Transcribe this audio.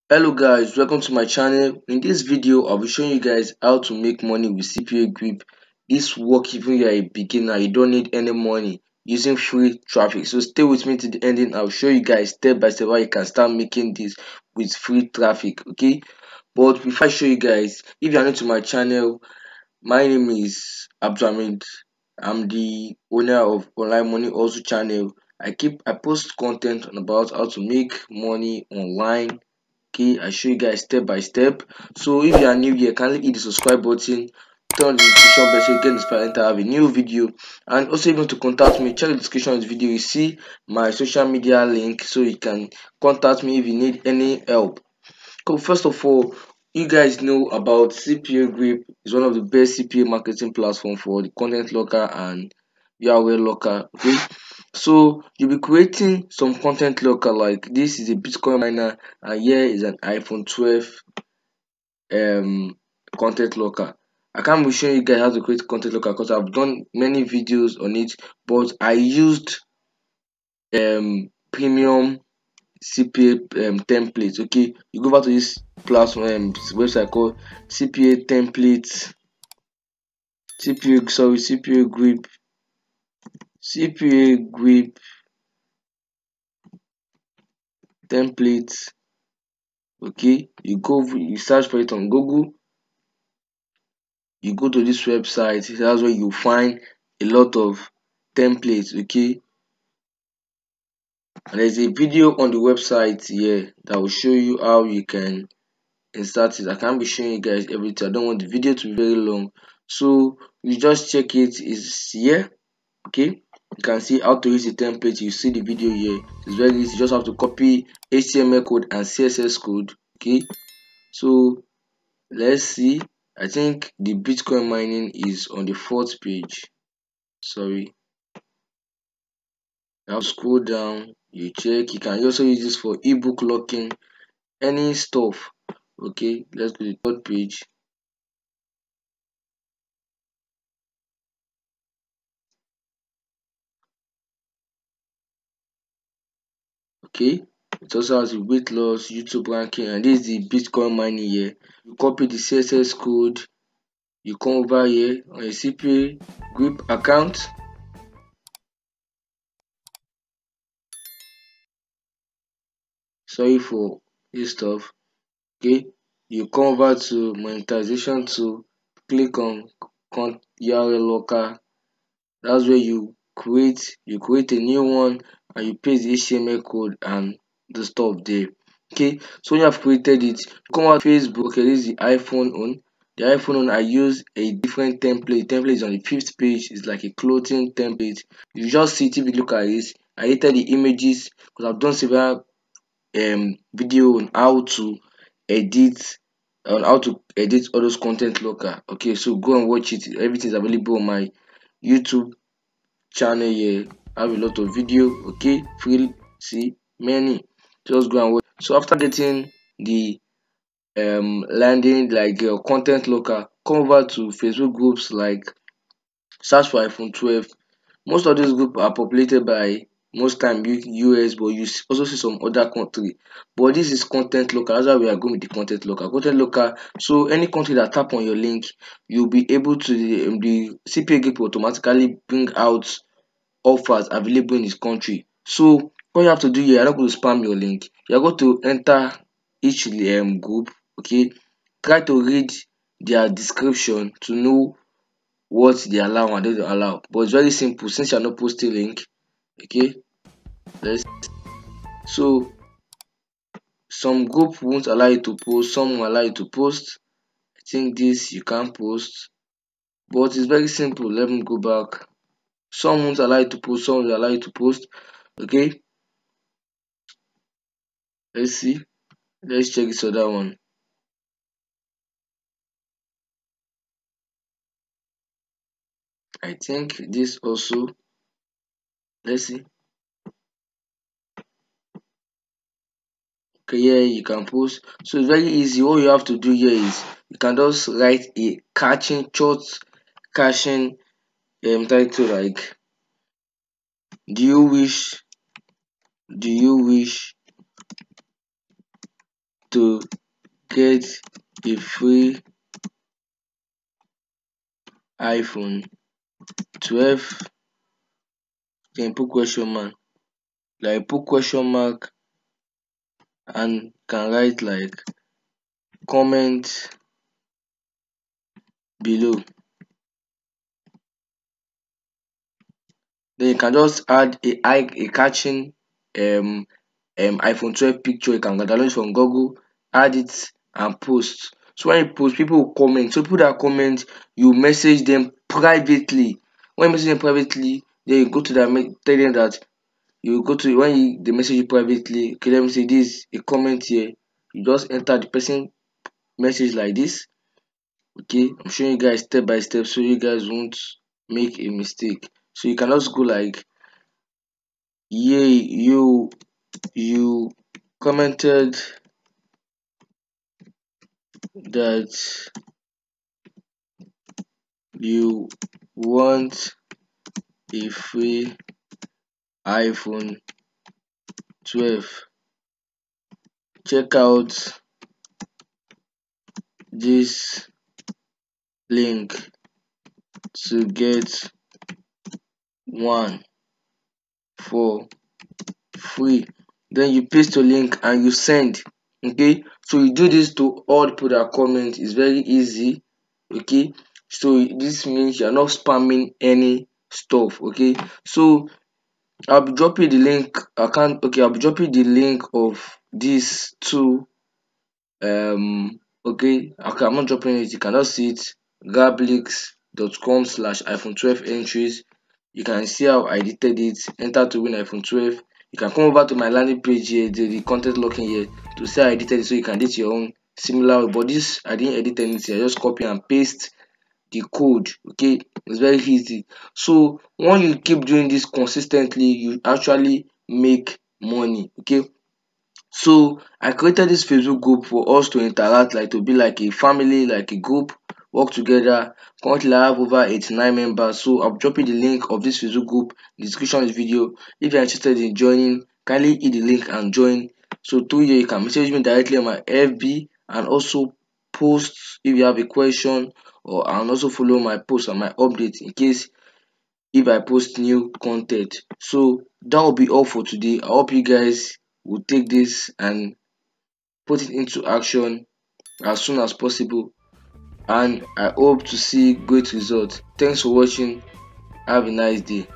Hello guys, welcome to my channel. In this video I'll be showing you guys how to make money with CPA grip. This work even you're a beginner, you don't need any money using free traffic. So stay with me to the ending. I'll show you guys step by step how you can start making this with free traffic. Okay, but before I show you guys, if you are new to my channel, my name is Abdulhamid. I'm the owner of Online Money Also channel. I post content on about how to make money online. Okay, I show you guys step by step. So if you are new here, kindly hit the subscribe button, turn on the notification bell so you get inspired anytime I have a new video. And also, even to contact me, check the description of this video. You see my social media link so you can contact me if you need any help. So first of all, you guys know about CPA Grip is one of the best CPA marketing platform for the content locker and Yahweh locker. Okay, so you'll be creating some content locker like this is a Bitcoin miner and here is an iPhone 12 content locker. I can't be showing you guys how to create content locker because I've done many videos on it, but I used premium CPA templates. Okay, you go back to this platform website called CPA templates, CPA grip templates. Okay, you search for it on Google, you go to this website, that's where you find a lot of templates. Okay, and there's a video on the website here that will show you how you can insert it. I can't be showing you guys everything, I don't want the video to be very long, so you just check it is here. Okay, you can see how to use the template. You see the video here, it's very easy. You just have to copy HTML code and CSS code. Okay, so let's see. I think the Bitcoin mining is on the fourth page. Sorry, now scroll down, you check. You can also use this for ebook locking, any stuff. Okay, let's go to the third page. Okay, it also has the weight loss, YouTube ranking, and this is the Bitcoin mining here. You copy the CSS code, you come over here on your CPA grip account. Sorry for this stuff. Okay, you come over to monetization to click on URL locker. That's where you create a new one and you paste the HTML code and the stuff there. Okay, so when you have created it, you come out Facebook. Okay, this is the iPhone on. The iPhone on, I use a different template. The template is on the fifth page. It's like a clothing template. You just see it if you look at this. I edited the images because I've done several video edit on how to edit all those content locker. Okay, so go and watch it. Everything is available on my YouTube channel here. I have a lot of video. Okay, free, see many, just go and watch. So after getting the landing like your content locker, come over to Facebook groups like search for iPhone 12. Most of these groups are populated by most time US, but you also see some other country. But this is content local. That's why we are going with the content local. Content local. So any country that tap on your link, you'll be able to the CPA group will automatically bring out offers available in this country. So what you have to do here, you're not going to spam your link. You're going to enter each group. Okay, try to read their description to know what they allow and they don't allow. But it's very simple since you're not posting link. Okay, let's so some group won't allow you to post, some will allow you to post. I think this you can't post, but it's very simple. Let me go back. Some won't allow you to post, some will allow you to post. Okay, let's see. Let's check this other one. I think this also. Let's see. Okay, here you can post. So it's very easy. All you have to do here is you can just write a catching short catching title like do you wish to get a free iPhone 12, then put question mark, like put question mark and can write like comment below. Then you can just add a catching iPhone 12 picture. You can download it from Google, add it and post. So when you post, people will comment. So people that comment, you message them privately. When you message them privately, then you go to them, tell them that you go to when they message you privately. Okay, let me say this a comment here. You just enter the person message like this. Okay, I'm showing you guys step by step so you guys won't make a mistake. So you can just go like, yeah, you commented that you want a free iPhone 12. Check out this link to get one for free. Then you paste your link and you send. Okay, so you do this to all people that comment. It's very easy. Okay, so this means you're not spamming any stuff. Okay, so I'll be dropping the link. I'll be dropping the link of these two. Okay, I'm not dropping it. You cannot see it. Grablinks.com/iPhone 12 entries. You can see how I edited it. Enter to win iPhone 12. You can come over to my landing page here, the content locking here, to see how I edited it, so you can edit your own similar way. But this I didn't edit anything. I just copy and paste the code. Okay, it's very easy. So when you keep doing this consistently, you actually make money. Okay, so I created this Facebook group for us to interact, like to be like a family, like a group, work together. Currently I have over 89 members. So I'm dropping the link of this Facebook group in the description of this video. If you're interested in joining, kindly hit the link and join. So through here you can message me directly on my FB and also post if you have a question, or and also follow my post and my updates in case if I post new content. So that will be all for today. I hope you guys will take this and put it into action as soon as possible, and I hope to see great results. Thanks for watching. Have a nice day.